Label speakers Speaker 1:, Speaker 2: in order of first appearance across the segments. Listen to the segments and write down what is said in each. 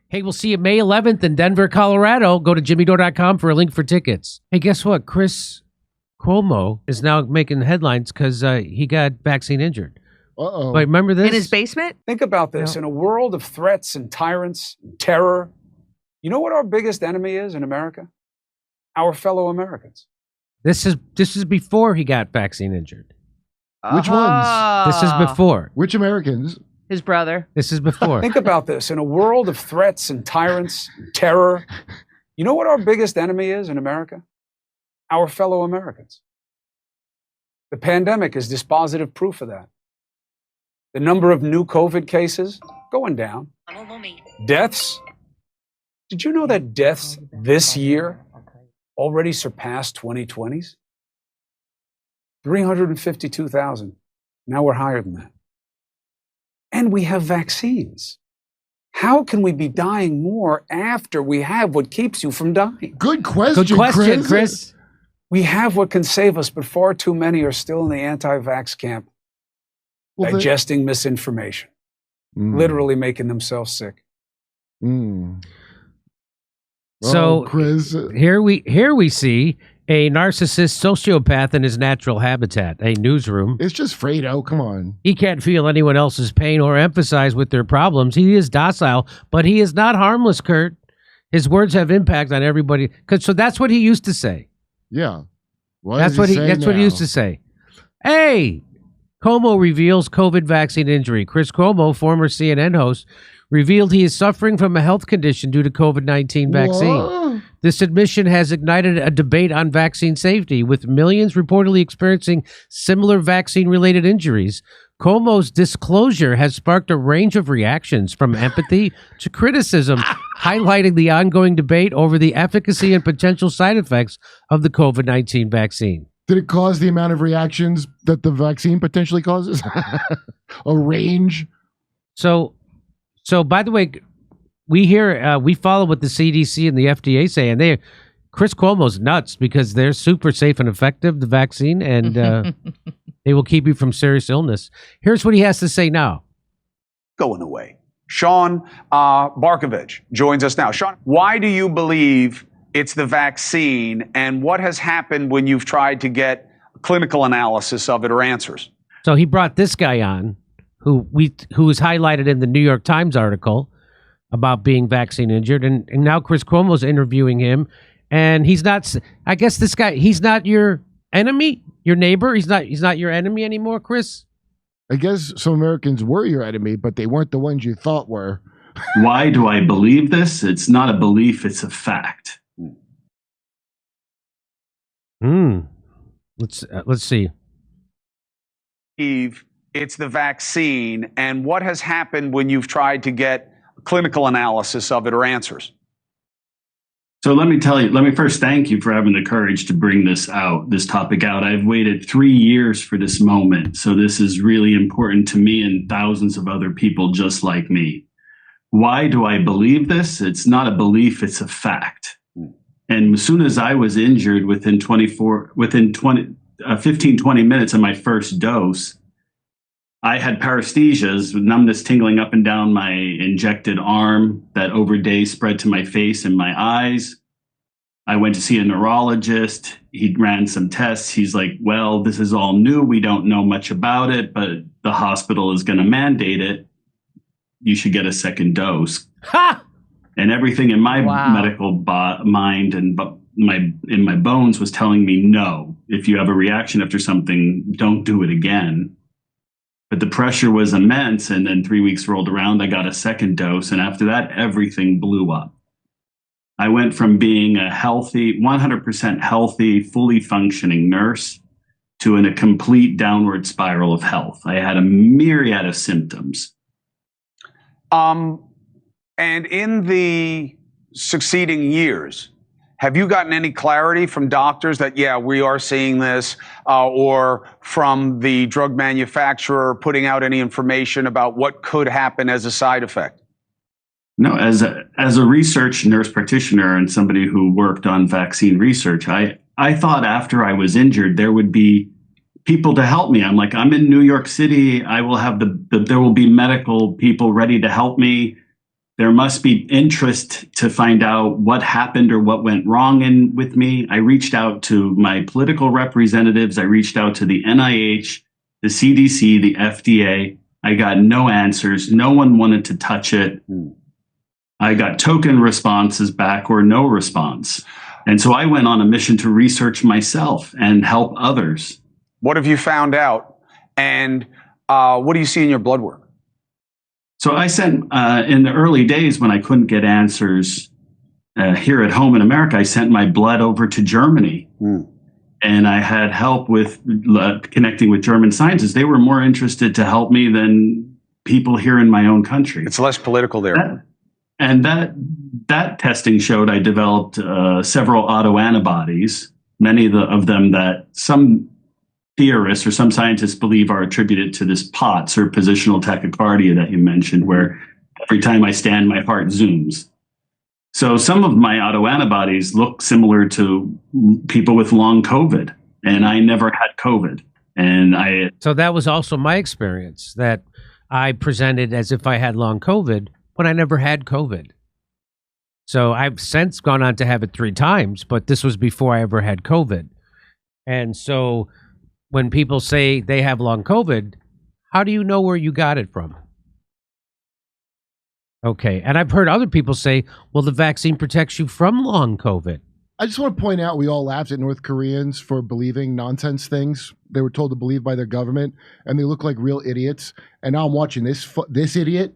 Speaker 1: Hey, we'll see you May 11th in Denver, Colorado. Go to jimmydore.com for a link for tickets. Hey, guess what? Chris Cuomo is now making headlines because he got vaccine injured.
Speaker 2: Uh-oh.
Speaker 1: But remember this?
Speaker 3: In his basement?
Speaker 4: Think about this. In a world of threats and tyrants, and terror, you know what our biggest enemy is in America? Our fellow Americans.
Speaker 1: This is before he got vaccine injured.
Speaker 2: Which ones?
Speaker 1: This is before.
Speaker 2: Which Americans?
Speaker 3: His brother.
Speaker 1: This is before.
Speaker 4: Think about this. In a world of threats and tyrants, and terror, you know what our biggest enemy is in America? Our fellow Americans. The pandemic is dispositive proof of that. The number of new COVID cases going down. Deaths. Did you know that deaths this year already surpassed 2020's? 352,000. Now we're higher than that. And we have vaccines. How can we be dying more after we have what keeps you from dying?
Speaker 2: Good question,
Speaker 1: Good question, Chris.
Speaker 4: We have what can save us, but far too many are still in the anti-vax camp, digesting misinformation, literally making themselves sick.
Speaker 1: So
Speaker 2: Chris,
Speaker 1: here we see a narcissist sociopath in his natural habitat, a newsroom.
Speaker 2: it's just Fredo. Come on.
Speaker 1: He can't feel anyone else's pain or empathize with their problems. He is docile, but he is not harmless, Kurt. His words have impact on everybody. So that's what he used to say.
Speaker 2: Yeah.
Speaker 1: That's what he used to say. Hey, Cuomo reveals COVID vaccine injury. Chris Cuomo, former CNN host, revealed he is suffering from a health condition due to COVID-19 vaccine.
Speaker 2: Whoa.
Speaker 1: This admission has ignited a debate on vaccine safety, with millions reportedly experiencing similar vaccine-related injuries. Cuomo's disclosure has sparked a range of reactions, from empathy to criticism, highlighting the ongoing debate over the efficacy and potential side effects of the COVID-19 vaccine.
Speaker 2: Did it cause the amount of reactions that the vaccine potentially causes? A range?
Speaker 1: So by the way, we follow what the CDC and the FDA say, and Chris Cuomo's nuts because they're super safe and effective, the vaccine, and they will keep you from serious illness. Here's what he has to say now.
Speaker 4: Going away. Sean Barkovich joins us now. Sean, why do you believe it's the vaccine, and what has happened when you've tried to get clinical analysis of it or answers?
Speaker 1: So he brought this guy on, who was highlighted in the New York Times article about being vaccine injured, and now Chris Cuomo's interviewing him, and he's not. I guess this guy, he's not your enemy, your neighbor. He's not your enemy anymore, Chris.
Speaker 2: I guess some Americans were your enemy, but they weren't the ones you thought were.
Speaker 5: Why do I believe this? It's not a belief, it's a fact.
Speaker 1: Let's see.
Speaker 4: Eve, it's the vaccine, and what has happened when you've tried to get clinical analysis of it or answers?
Speaker 5: So let me first thank you for having the courage to bring this topic out. I've waited 3 years for this moment. So this is really important to me and thousands of other people just like me. Why do I believe this? It's not a belief, it's a fact. And as soon as I was injured within 15, 20 minutes of my first dose, I had paresthesias with numbness tingling up and down my injected arm that over days spread to my face and my eyes. I went to see a neurologist. He ran some tests. He's like, well, this is all new. We don't know much about it, but the hospital is going to mandate it. You should get a second dose.
Speaker 1: Ha!
Speaker 5: And everything in my medical mind and in my bones was telling me, no, if you have a reaction after something, don't do it again. But the pressure was immense. And then 3 weeks rolled around, I got a second dose. And after that, everything blew up. I went from being a healthy, 100% healthy, fully functioning nurse to in a complete downward spiral of health. I had a myriad of symptoms.
Speaker 4: And in the succeeding years, have you gotten any clarity from doctors that, yeah, we are seeing this, or from the drug manufacturer putting out any information about what could happen as a side effect?
Speaker 5: No, as a research nurse practitioner and somebody who worked on vaccine research, I thought after I was injured, there would be people to help me. I'm like, I'm in New York City. I will have there will be medical people ready to help me. there must be interest to find out what happened or what went wrong with me. I reached out to my political representatives. I reached out to the NIH, the CDC, the FDA. I got no answers. No one wanted to touch it. I got token responses back or no response. And so I went on a mission to research myself and help others.
Speaker 4: What have you found out? And what do you see in your blood work?
Speaker 5: So I sent, in the early days when I couldn't get answers here at home in America, I sent my blood over to Germany. And I had help with connecting with German scientists. They were more interested to help me than people here in my own country.
Speaker 4: It's less political there.
Speaker 5: That testing showed I developed several autoantibodies, many of them that some theorists or some scientists believe are attributed to this POTS, or positional tachycardia that you mentioned, where every time I stand, my heart zooms. So some of my autoantibodies look similar to people with long COVID, and I never had COVID. So
Speaker 1: that was also my experience, that I presented as if I had long COVID when I never had COVID. So I've since gone on to have it 3 times, but this was before I ever had COVID. And so when people say they have long COVID, how do you know where you got it from? Okay. And I've heard other people say, well, the vaccine protects you from long COVID.
Speaker 2: I just want to point out, we all laughed at North Koreans for believing nonsense things they were told to believe by their government, and they look like real idiots. And now I'm watching this idiot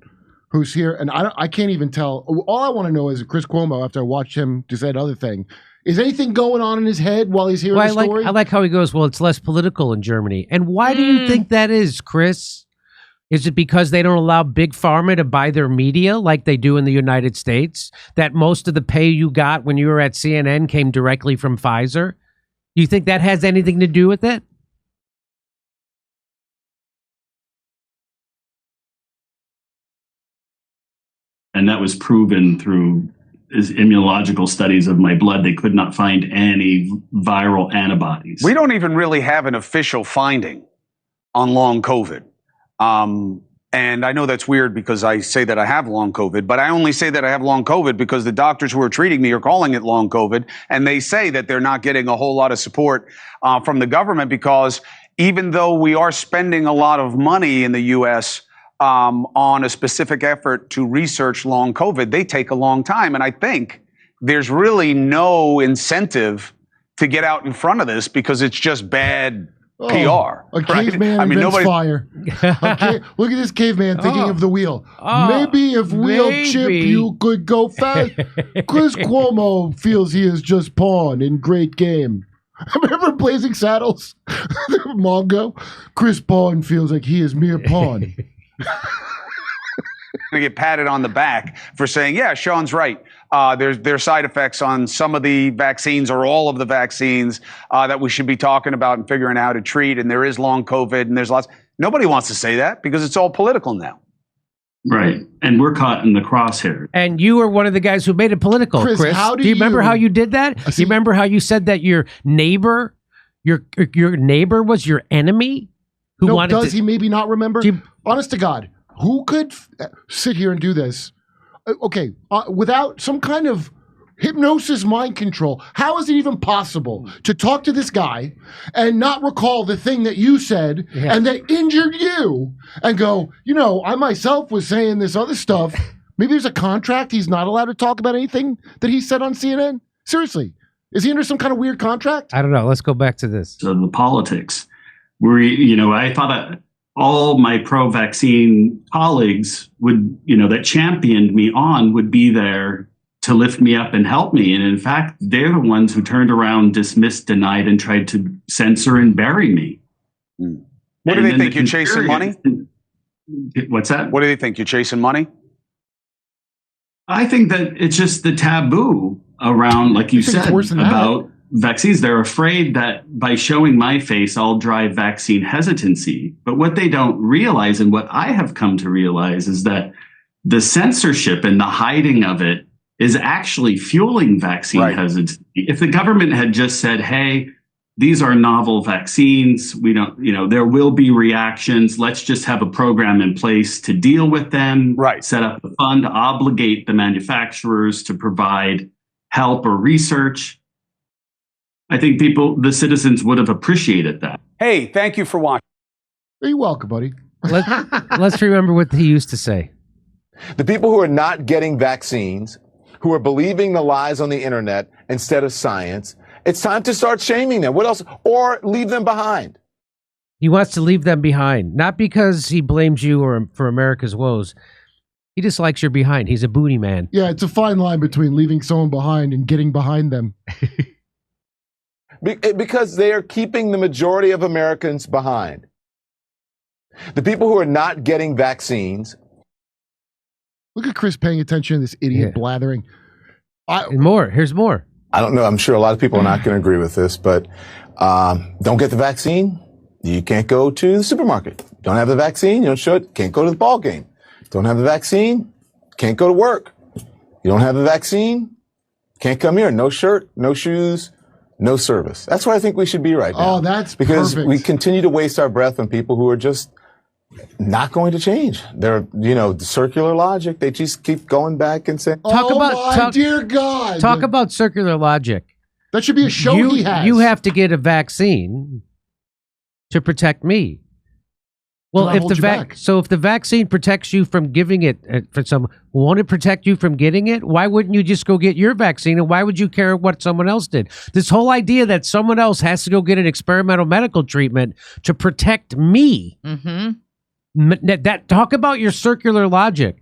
Speaker 2: who's here, and I can't even tell. All I want to know is Chris Cuomo, after I watched him do that other thing, is anything going on in his head while he's hearing the story?
Speaker 1: I like how he goes, well, it's less political in Germany. And why do you think that is, Chris? Is it because they don't allow big pharma to buy their media like they do in the United States? That most of the pay you got when you were at CNN came directly from Pfizer? You think that has anything to do with it?
Speaker 5: And that was proven through immunological studies of my blood. They could not find any viral antibodies.
Speaker 4: We don't even really have an official finding on long COVID. And I know that's weird because I say that I have long COVID, but I only say that I have long COVID because the doctors who are treating me are calling it long COVID. And they say that they're not getting a whole lot of support from the government, because even though we are spending a lot of money in the U.S. On a specific effort to research long COVID, they take a long time. And I think there's really no incentive to get out in front of this because it's just bad PR.
Speaker 2: A caveman invents fire. Look at this caveman thinking of the wheel. Maybe if wheel chip, you could go fast. Chris Cuomo feels he is just pawn in great game. Remember Blazing Saddles? Mongo? Chris Pawn feels like he is mere pawn.
Speaker 4: Going to get patted on the back for saying, yeah, Sean's right. There's side effects on some of the vaccines or all of the vaccines that we should be talking about and figuring out how to treat. And there is long COVID and there's lots. Nobody wants to say that because it's all political now.
Speaker 5: Right. And we're caught in the crosshair.
Speaker 1: And you were one of the guys who made it political, Chris.
Speaker 2: How do
Speaker 1: you remember how you did that? Do you remember how you said that your neighbor was your enemy?
Speaker 2: Does he maybe not remember? Honest to God, who could sit here and do this? Okay, without some kind of hypnosis mind control, how is it even possible to talk to this guy and not recall the thing that you said and that injured you and go, I myself was saying this other stuff. Maybe there's a contract. He's not allowed to talk about anything that he said on CNN. Seriously, is he under some kind of weird contract?
Speaker 1: I don't know. Let's go back to this.
Speaker 5: So the politics. I thought all my pro-vaccine colleagues that championed me would be there to lift me up and help me. And in fact, they're the ones who turned around, dismissed, denied, and tried to censor and bury me.
Speaker 4: What do they think? You're chasing money?
Speaker 5: What's that?
Speaker 4: What do they think? You're chasing money?
Speaker 5: I think that it's just the taboo around, like you said, about vaccines. They're afraid that by showing my face, I'll drive vaccine hesitancy. But what they don't realize, and what I have come to realize, is that the censorship and the hiding of it is actually fueling vaccine hesitancy. If the government had just said, hey, these are novel vaccines. We don't, there will be reactions. Let's just have a program in place to deal with them.
Speaker 3: Right.
Speaker 5: Set up a fund, obligate the manufacturers to provide help or research. I think the citizens would have appreciated that.
Speaker 4: Hey, thank you for watching.
Speaker 2: You're welcome, buddy.
Speaker 1: Let's remember what he used to say.
Speaker 3: The people who are not getting vaccines, who are believing the lies on the internet instead of science, it's time to start shaming them. What else? Or leave them behind.
Speaker 1: He wants to leave them behind, not because he blames you or for America's woes. He just likes you're behind. He's a booty man.
Speaker 2: Yeah, it's a fine line between leaving someone behind and getting behind them.
Speaker 3: Because they are keeping the majority of Americans behind. The people who are not getting vaccines.
Speaker 2: Look at Chris paying attention to this idiot blathering.
Speaker 1: And more. Here's more.
Speaker 3: I don't know. I'm sure a lot of people are not going to agree with this, but don't get the vaccine. You can't go to the supermarket. Don't have the vaccine. You don't show it. Can't go to the ball game. Don't have the vaccine. Can't go to work. You don't have the vaccine. Can't come here. No shirt, no shoes, no service. That's where I think we should be right now.
Speaker 2: Oh, that's
Speaker 3: because
Speaker 2: perfect.
Speaker 3: we continue to waste our breath on people who are just not going to change. They're, circular logic. They just keep going back and saying,
Speaker 2: dear God.
Speaker 1: Talk about circular logic.
Speaker 2: That should be a show he has.
Speaker 1: You have to get a vaccine to protect me. Well, if the vaccine protects you from giving it for someone, won't it protect you from getting it? Why wouldn't you just go get your vaccine? And why would you care what someone else did? This whole idea that someone else has to go get an experimental medical treatment to protect me.
Speaker 6: Mm-hmm.
Speaker 1: That talk about your circular logic.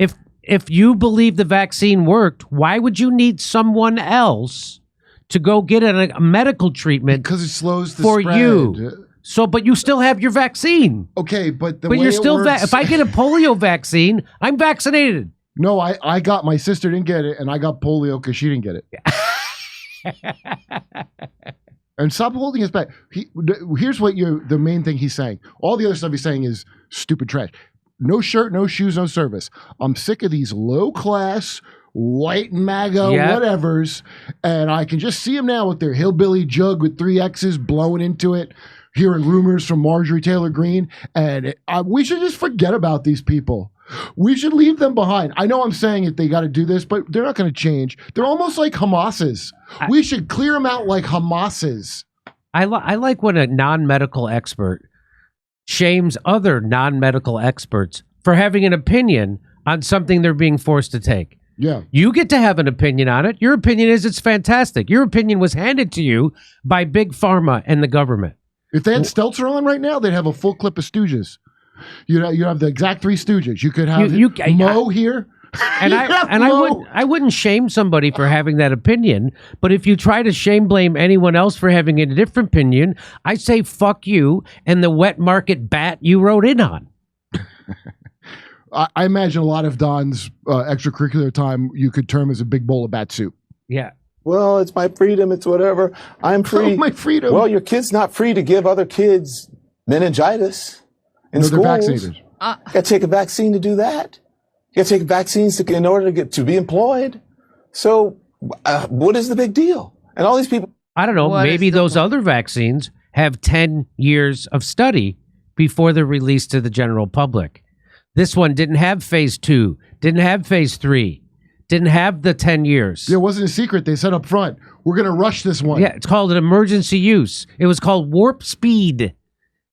Speaker 1: If you believe the vaccine worked, why would you need someone else to go get a medical treatment?
Speaker 2: Because it slows the
Speaker 1: for
Speaker 2: spread.
Speaker 1: You. So, but you still have your vaccine.
Speaker 2: Okay, but
Speaker 1: but you're still if I get a polio vaccine, I'm vaccinated.
Speaker 2: No, I got, my sister didn't get it, and I got polio because she didn't get it. And stop holding us back. Here's what the main thing he's saying. All the other stuff he's saying is stupid trash. No shirt, no shoes, no service. I'm sick of these low-class, white MAGA whatevers, and I can just see them now with their hillbilly jug with 3 X's blowing into it, hearing rumors from Marjorie Taylor Greene, and we should just forget about these people. We should leave them behind. I know I'm saying it, they got to do this, but they're not going to change. They're almost like Hamas's. We should clear them out like Hamas's.
Speaker 1: I like when a non-medical expert shames other non-medical experts for having an opinion on something they're being forced to take.
Speaker 2: Yeah.
Speaker 1: You get to have an opinion on it. Your opinion is it's fantastic. Your opinion was handed to you by Big Pharma and the government.
Speaker 2: If they had Stelter on right now, they'd have a full clip of Stooges. You have the exact 3 Stooges. You could have Mo here.
Speaker 1: And I wouldn't shame somebody for having that opinion, but if you try to shame blame anyone else for having a different opinion, I say fuck you and the wet market bat you wrote in on.
Speaker 2: I imagine a lot of Don's extracurricular time you could term as a big bowl of bat soup.
Speaker 1: Yeah.
Speaker 3: Well, it's my freedom. It's whatever. I'm free.
Speaker 2: Oh, my freedom.
Speaker 3: Well, your kid's not free to give other kids meningitis in schools.
Speaker 2: They're vaccinated.
Speaker 3: You got to take a vaccine to do that. You got to take vaccines in order to be employed. So what is the big deal? And all these people.
Speaker 1: I don't know. Maybe those other vaccines have 10 years of study before they're released to the general public. This one didn't have phase 2, didn't have phase 3. Didn't have the 10 years.
Speaker 2: It wasn't a secret. They said up front, we're going to rush this one.
Speaker 1: Yeah, it's called an emergency use. It was called warp speed.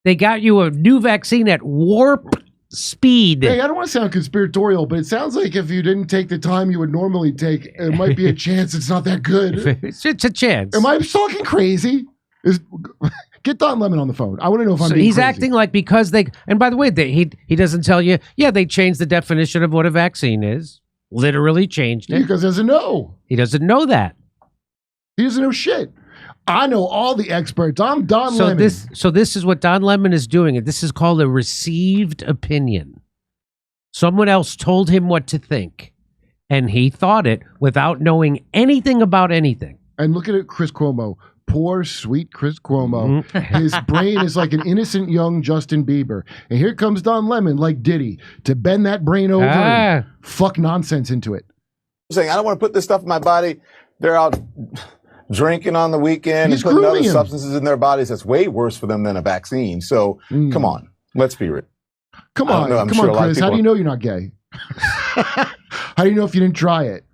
Speaker 1: They got you a new vaccine at warp speed.
Speaker 2: Hey, I don't want to sound conspiratorial, but it sounds like if you didn't take the time you would normally take, it might be a chance it's not that good.
Speaker 1: It's a chance.
Speaker 2: Am I talking crazy? Get Don Lemon on the phone. I want to know if I'm being
Speaker 1: he's
Speaker 2: crazy.
Speaker 1: acting like because they, and by the way, he doesn't tell you, they changed the definition of what a vaccine is. Literally changed it.
Speaker 2: Because he doesn't know.
Speaker 1: He doesn't know that.
Speaker 2: He doesn't know shit. I know all the experts. I'm Don Lemon.
Speaker 1: So this is what Don Lemon is doing. This is called a received opinion. Someone else told him what to think, and he thought it without knowing anything about anything.
Speaker 2: And look at it, Chris Cuomo. Poor, sweet Chris Cuomo. Mm-hmm. His brain is like an innocent young Justin Bieber. And here comes Don Lemon, like Diddy, to bend that brain over and fuck nonsense into it.
Speaker 3: I'm saying, I don't want to put this stuff in my body. They're out drinking on the weekend
Speaker 2: He's
Speaker 3: and putting
Speaker 2: grooming
Speaker 3: other
Speaker 2: him.
Speaker 3: substances in their bodies, that's way worse for them than a vaccine. So come on, let's be real.
Speaker 2: Come
Speaker 3: I don't
Speaker 2: on,
Speaker 3: know, I'm
Speaker 2: come
Speaker 3: sure a
Speaker 2: on,
Speaker 3: lot of
Speaker 2: Chris. How do you know you're not gay? How do you know if you didn't try it?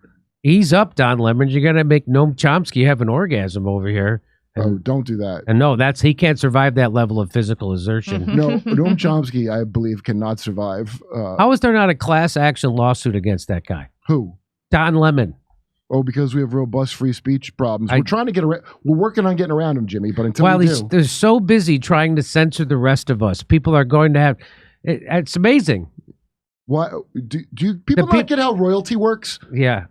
Speaker 1: Ease up, Don Lemon. You're gonna make Noam Chomsky have an orgasm over here.
Speaker 2: Oh, don't do that.
Speaker 1: And no, he can't survive that level of physical exertion.
Speaker 2: No, Noam Chomsky, I believe, cannot survive.
Speaker 1: How is there not a class action lawsuit against that guy?
Speaker 2: Who?
Speaker 1: Don Lemon.
Speaker 2: Oh, because we have robust free speech problems. We're trying to get around. We're working on getting around him, Jimmy. But until we do,
Speaker 1: they're so busy trying to censor the rest of us. People are going to have. It's amazing.
Speaker 2: why do you people not get how royalty works?
Speaker 1: Yeah.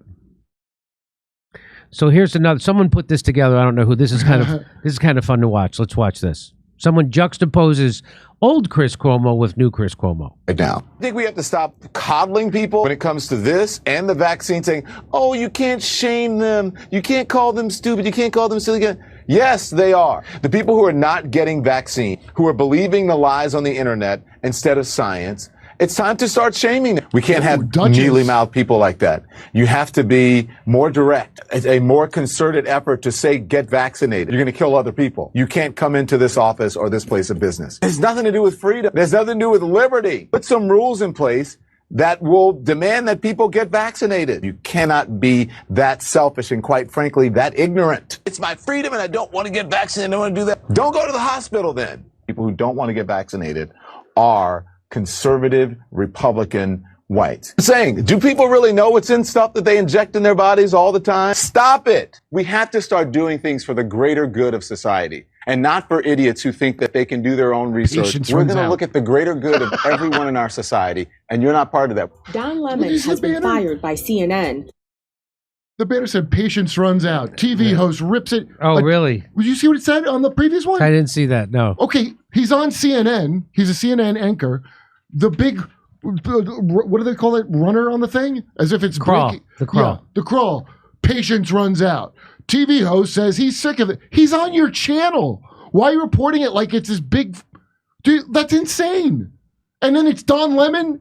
Speaker 1: So here's another. Someone put this together. I don't know who. This is kind of fun to watch. Let's watch this. Someone juxtaposes old Chris Cuomo with new Chris Cuomo.
Speaker 3: Right now, I think we have to stop coddling people when it comes to this and the vaccine, saying, "Oh, you can't shame them. You can't call them stupid. You can't call them silly." Yes, they are. The people who are not getting vaccine, who are believing the lies on the internet instead of science. It's time to start shaming them. We can't have mealy-mouthed people like that. You have to be more direct. It's a more concerted effort to say, get vaccinated. You're going to kill other people. You can't come into this office or this place of business. It has nothing to do with freedom. It has nothing to do with liberty. Put some rules in place that will demand that people get vaccinated. You cannot be that selfish and, quite frankly, that ignorant. It's my freedom and I don't want to get vaccinated. I don't want to do that. Don't go to the hospital then. People who don't want to get vaccinated are conservative, Republican whites. Saying, do people really know what's in stuff that they inject in their bodies all the time? Stop it. We have to start doing things for the greater good of society and not for idiots who think that they can do their own research. We're going to look at the greater good of everyone in our society, and you're not part of that.
Speaker 6: Don Lemon has been fired by CNN.
Speaker 2: The banner said patience runs out. TV host rips it.
Speaker 1: Oh, really?
Speaker 2: Did you see what it said on the previous one?
Speaker 1: I didn't see that, no.
Speaker 2: Okay, he's on CNN. He's a CNN anchor. The big, what do they call it? Runner on the thing? As if it's
Speaker 1: crawl. The crawl.
Speaker 2: Yeah, the crawl. Patience runs out. TV host says he's sick of it. He's on your channel. Why are you reporting it like it's this big? Dude, that's insane. And then it's Don Lemon.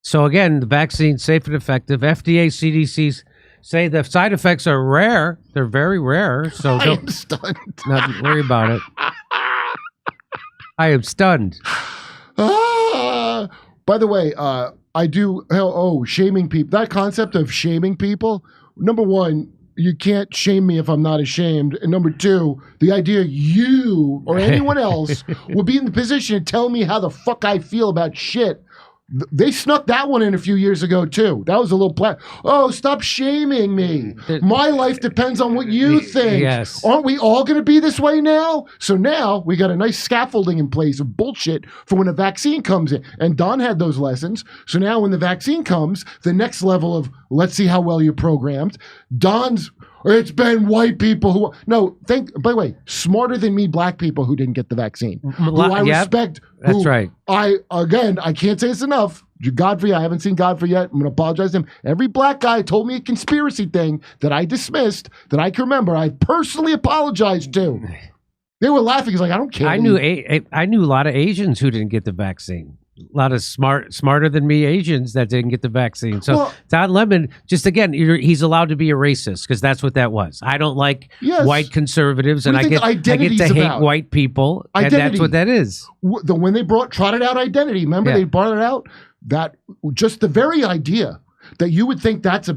Speaker 1: So again, the vaccine's safe and effective. FDA, CDC's say the side effects are rare. They're very rare. So
Speaker 2: I am stunned.
Speaker 1: Not worry about it. I am stunned.
Speaker 2: By the way, I do, shaming people. That concept of shaming people, number one, you can't shame me if I'm not ashamed. And number two, the idea you or anyone else will be in the position to tell me how the fuck I feel about shit. They snuck that one in a few years ago, too. That was a little stop shaming me. My life depends on what you think.
Speaker 1: Yes.
Speaker 2: Aren't we all going to be this way now? So now we got a nice scaffolding in place of bullshit for when a vaccine comes in. And Don had those lessons. So now when the vaccine comes, the next level of let's see how well you're programmed. It's been white people who by the way, smarter than me, black people who didn't get the vaccine. Who I respect.
Speaker 1: That's right.
Speaker 2: I can't say this enough. Godfrey, I haven't seen Godfrey yet. I'm going to apologize to him. Every black guy told me a conspiracy thing that I dismissed, that I can remember. I personally apologized to. They were laughing. He's like, I don't care.
Speaker 1: I knew a lot of Asians who didn't get the vaccine. A lot of smarter than me Asians that didn't get the vaccine. So Don Lemon, just again, he's allowed to be a racist because that's what that was. I don't like white conservatives, and I get to hate white people, and that's what that is.
Speaker 2: When they trotted out identity, remember they brought it out? That just the very idea that you would think that's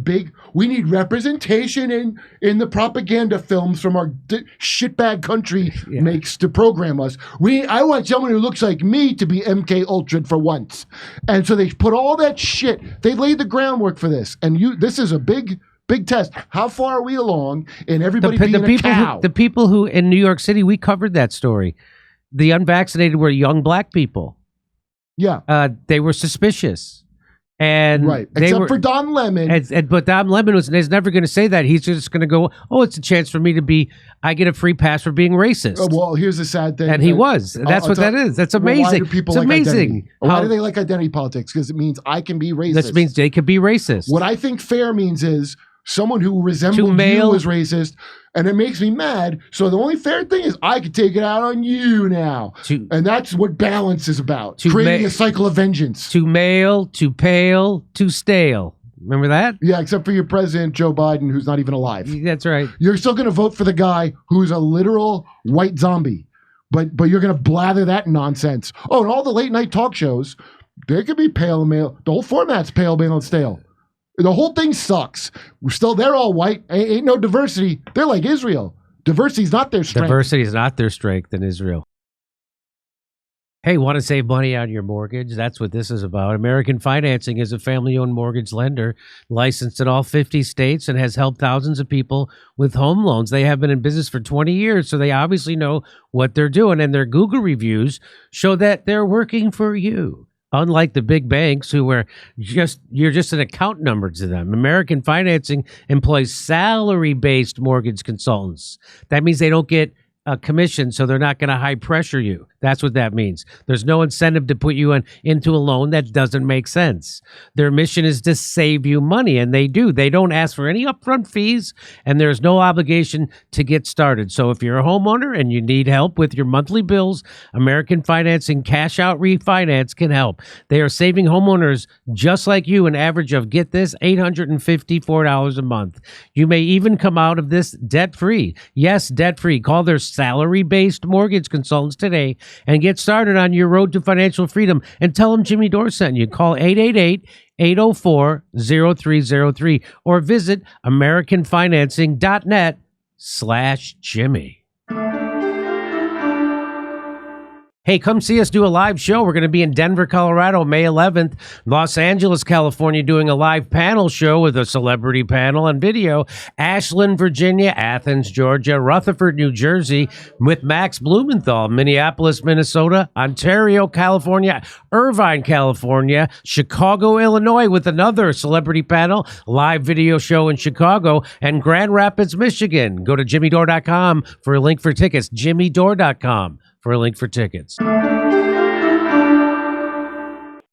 Speaker 2: we need representation in the propaganda films from our shitbag country makes to program us. I want someone who looks like me to be MK Ultra for once. And so they put all that shit, they laid the groundwork for this. And this is a big test. How far are we along in everybody being a cow?
Speaker 1: The people who in New York City, we covered that story. The unvaccinated were young black people.
Speaker 2: Yeah.
Speaker 1: They were suspicious. And
Speaker 2: except for Don Lemon.
Speaker 1: But Don Lemon is never going to say that. He's just going to go, it's a chance for me to I get a free pass for being racist.
Speaker 2: Well, here's the sad thing.
Speaker 1: And he was. That's what that is. That's amazing. Why do people like amazing.
Speaker 2: Why do they like identity politics? Because it means I can be racist.
Speaker 1: That means they can be racist.
Speaker 2: What I think fair means is someone who resembles you is racist, and it makes me mad. So the only fair thing is I could take it out on you now. And that's what balance is about. Creating a cycle of vengeance.
Speaker 1: Too male, too pale, too stale. Remember that?
Speaker 2: Yeah, except for your president, Joe Biden, who's not even alive.
Speaker 1: That's right.
Speaker 2: You're still going to vote for the guy who's a literal white zombie. But you're going to blather that nonsense. Oh, and all the late night talk shows, they could be pale and male. The whole format's pale, male, and stale. The whole thing sucks. They're all white. Ain't no diversity. They're like Israel. Diversity's not their strength.
Speaker 1: Diversity is not their strength in Israel. Hey, want to save money on your mortgage? That's what this is about. American Financing is a family-owned mortgage lender licensed in all 50 states and has helped thousands of people with home loans. They have been in business for 20 years, so they obviously know what they're doing, and their Google reviews show that they're working for you. Unlike the big banks who are you're just an account number to them. American Financing employs salary-based mortgage consultants. That means they don't get a commission, so they're not going to high pressure you. That's what that means. There's no incentive to put you into a loan that doesn't make sense. Their mission is to save you money, and they do. They don't ask for any upfront fees, and there's no obligation to get started. So if you're a homeowner and you need help with your monthly bills, American Financing Cash Out Refinance can help. They are saving homeowners just like you an average of, get this, $854 a month. You may even come out of this debt-free. Yes, debt-free. Call their salary-based mortgage consultants today and get started on your road to financial freedom, and tell them Jimmy Dore sent you. Call 888-804-0303 or visit americanfinancing.net/Jimmy. Hey, come see us do a live show. We're going to be in Denver, Colorado, May 11th, Los Angeles, California, doing a live panel show with a celebrity panel and video, Ashland, Virginia, Athens, Georgia, Rutherford, New Jersey, with Max Blumenthal, Minneapolis, Minnesota, Ontario, California, Irvine, California, Chicago, Illinois, with another celebrity panel, live video show in Chicago, and Grand Rapids, Michigan. Go to jimmydore.com for a link for tickets, jimmydore.com. for a link for tickets.